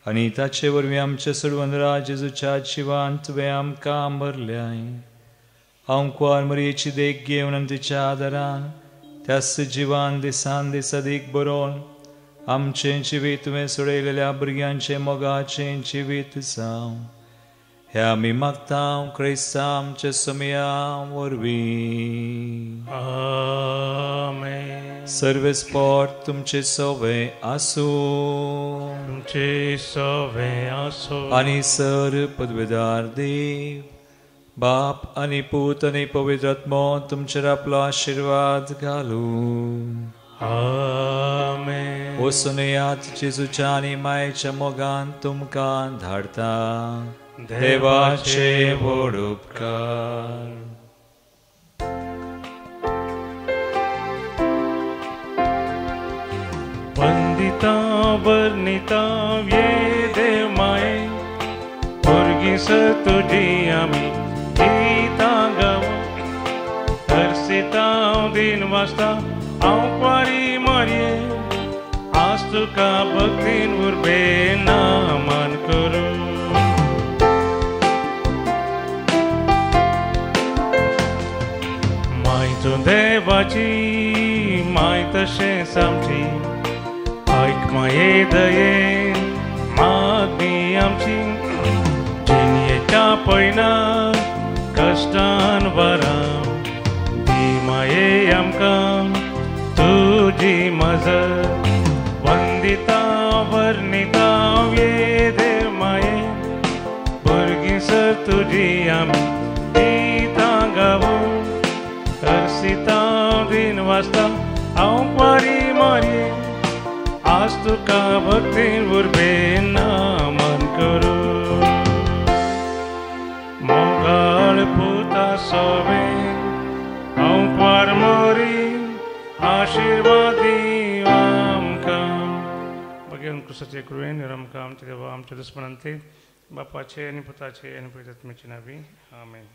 आणि ताचे वरवीं आमचे सोडवंदरा जेजूच्या जिवान तुवें आमकां भरल्याय हांव कुवार मरयेची देख घेवन आनी तिच्या आदारान त्याच जिवान दिसान दीस अदीक बरोवन आमचें जिवीत तुवें सोडयलेल्या भुरग्यांचे मोगाचें जिवीत जावं हे आमी मागता क्रिस्ता आमचे समया वरवीं आमेन सर्वेस्पोर तुमचे सोवे आसूं तुमचे सोवे आसो आनी सर पदवेदार देव बाप आनी पूत आनी पवित्र आत्मो तुमचेर आपलो आशिर्वाद घालूं आमेन वसुनेयात जेजूच्या आनी मायेच्या मोगान तुमकां धाडटा देवाचे व्हड उपकार वंदिता वर्णिता ये देव माये भुरगीं तुजी आमी गितां गावूं हरसिता दिन वाजता हांव कुवारी मरये आज तुका भक्तीन उर्बे नामान करूं मायचो देवाची माय तशेंच आमची ऐक माये दयेन मागणी आमची जिणयेच्या पयना कश्टान वरां दी माये आमकां तुजी मजत वंदिता वर्णिता ये देव माये भुरगीं तुजी आमी गितां गावूं हरसिता दिन वाजता हांव कुवारी मरये आज तुका भक्तीन उर्बे नामान करूं मोगाळ पुता सोवे हांव कुवार मरी आशिर्वादी आमकां भगवान कृष्णाचे कृपेन आमकां आमचे देवा आमच्या दुस्मनांते बापाचे आनी पुताचे आनी पवित्र आत्म्याचे नांवी आमेन.